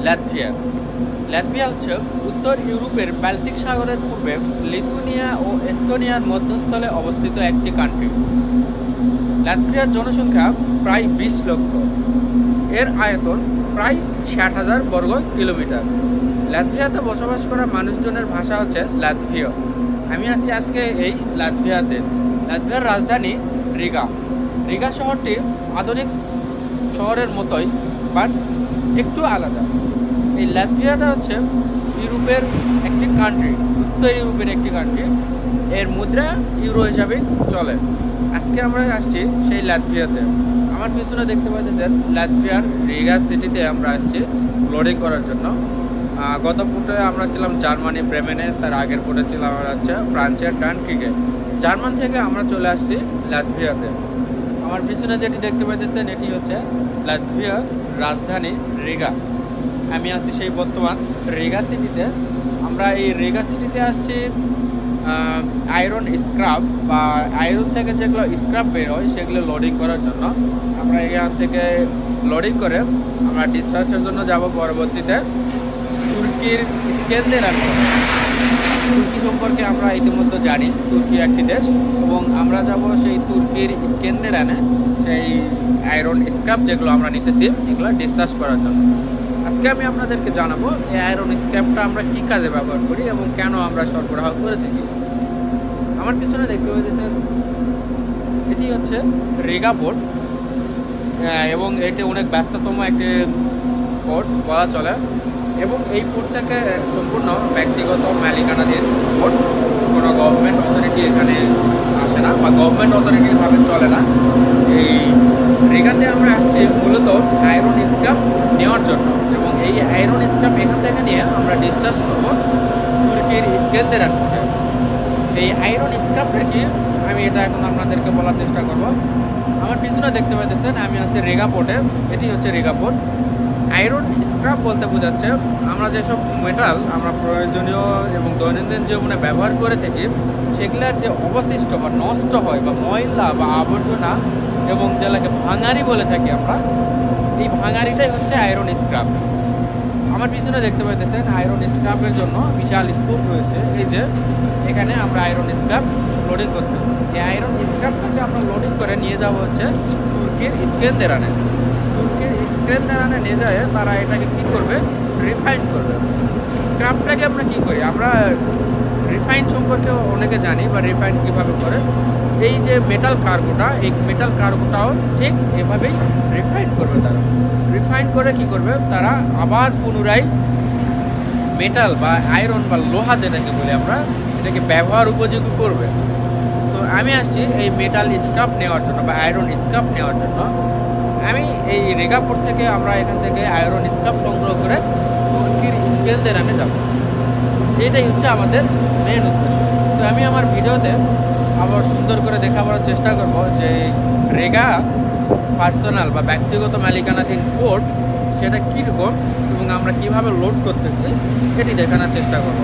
লাতভিয়া। লাতভিয়া হচ্ছে উত্তর ইউরোপের বাল্টিক সাগরের পূর্বে লিথুয়ানিয়া ও এস্তোনিয়ার মধ্যস্থলে অবস্থিত একটি কান্ট্রি। লাতভিয়ার জনসংখ্যা প্রায় 20 লক্ষ। এর আয়তন প্রায় 60,000 বর্গ কিলোমিটার। লাতভিয়াতে বসবাস করা মানুষজনের ভাষা হচ্ছে লাতভীয়। আমি আছি আজকে এই লাতভিয়াতে। লাতভিয়ার রাজধানী রিগা। রিগা শহরটি আধুনিক শহরের মতোই, বাট একটু আলাদা। এই লাতভিয়াটা হচ্ছে ইউরোপের একটি কান্ট্রি, উত্তর ইউরোপের একটি কান্ট্রি। এর মুদ্রা ইউরো হিসাবে চলে। আজকে আমরা আসছি সেই লাতভিয়াতে। আমার পিছনে দেখতে পাচ্ছেন লাতভিয়ার রিগা সিটিতে আমরা আসছি লোডিং করার জন্য। গত ফুটে আমরা ছিলাম জার্মানি ব্রেমেনে, তার আগের ফুটে ছিলাম আমরা হচ্ছে ফ্রান্সের ডানক্রিকে। জার্মান থেকে আমরা চলে আসছি লাতভিয়াতে। আমার পিছনে যেটি দেখতে পাচ্ছেন এটি হচ্ছে লাতভিয়ার রাজধানী রিগা। আমি আছি সেই বর্তমান রিগা সিটিতে। আমরা এই রিগা সিটিতে আসছি আয়রন স্ক্রাব বা আয়রন থেকে যেগুলো স্ক্রাব বের হয় সেগুলো লোডিং করার জন্য। আমরা এখান থেকে লোডিং করে আমরা ডিসচার্জের জন্য যাব পরবর্তীতে তুর্কির ইস্কেন্দেরানে। তুর্কি সম্পর্কে আমরা ইতিমধ্যে জানি, তুর্কি একটি দেশ, এবং আমরা যাব সেই তুর্কির ইস্কেন্দেরানে সেই আয়রন স্ক্রাব যেগুলো আমরা নিতেছি এগুলো ডিসচার্জ করার জন্য। আজকে আমি আপনাদেরকে জানাবো এই আয়রন স্ক্র্যাপটা আমরা কী কাজে ব্যবহার করি এবং কেন আমরা সরবরাহ করে থাকি। আমার পিছনে দেখতে পাচ্ছেন এটি হচ্ছে রিগা পোর্ট, এবং এটি অনেক ব্যস্ততম একটি পোর্ট বলা চলে। এবং এই পোর্ট থেকে সম্পূর্ণ ব্যক্তিগত মালিকানাধীন পোর্ট, কোনো গভর্নমেন্ট অথরিটি এখানে আসে না বা গভর্নমেন্ট অথরিটিভাবে চলে না। এই রিগাতে আমরা আসছি মূলত আয়রন স্ক্র্যাপ নেওয়ার জন্য, এবং এই আয়রন স্ক্র্যাপ এখান থেকে নিয়ে আমরা ডিসচার্জ করবো তুর্কির ইস্কেন্দেরান পোর্টে। এই আয়রন স্ক্র্যাপটা কি আমি এটা এখন আপনাদেরকে বলার চেষ্টা করব। আমার পিছনে দেখতে পাচ্ছেন আমি আছি রিগা পোর্টে। এটি হচ্ছে রিগা পোর্ট। আয়রন স্ক্র্যাপ বলতে বোঝাচ্ছে আমরা যেসব মেটাল আমরা প্রয়োজনীয় এবং দৈনন্দিন জীবনে ব্যবহার করে থাকি সেগুলোর যে অবশিষ্ট বা নষ্ট হয় বা ময়লা বা আবর্জনা এবং যেটাকে ভাঙারি বলে থাকি আমরা, এই ভাঙারিটাই হচ্ছে আয়রন স্ক্র্যাপ। আমার পিছনে দেখতে পাচ্ছেন আয়রন স্ক্র্যাপের জন্য বিশাল স্তূপ রয়েছে। এই যে এখানে আমরা আয়রন স্ক্র্যাপ লোডিং করতেছি। এই আয়রন স্ক্র্যাপটাকে আমরা লোডিং করে নিয়ে যাব হচ্ছে তুর্কির ইস্কেন্দেরানে। তুর্কির ইস্কেন্দেরানে নিয়ে যায় তারা এটাকে কী করবে, রিফাইন করবে। স্ক্র্যাপটাকে আমরা কী করি, আমরা রিফাইন সম্পর্কে অনেকে জানি বা রিফাইন কীভাবে করে। এই যে মেটাল কার্গোটা, এই মেটাল কার্গোটাও ঠিক এভাবেই রিফাইন করবে তারা। রিফাইন করে কি করবে তারা, আবার পুনরায় মেটাল বা আয়রন বা লোহা যেটাকে বলি আমরা, এটাকে ব্যবহার উপযোগী করবে। তো আমি আসছি এই মেটাল স্ক্র্যাপ নেওয়ার জন্য বা আয়রন স্ক্র্যাপ নেওয়ার জন্য। আমি এই রিগা পোর্ট থেকে আমরা এখান থেকে আয়রন স্ক্র্যাপ সংগ্রহ করে তুর্কির ইস্কেন্দেরানে যাব। এটাই হচ্ছে আমাদের মেন উদ্দেশ্য। তো আমি আমার ভিডিওতে আবার সুন্দর করে দেখাবার চেষ্টা করব যে রিগা পার্সোনাল বা ব্যক্তিগত মালিকানাধীন পোর্ট সেটা কীরকম এবং আমরা কিভাবে লোড করতেছি এটি দেখানোর চেষ্টা করব।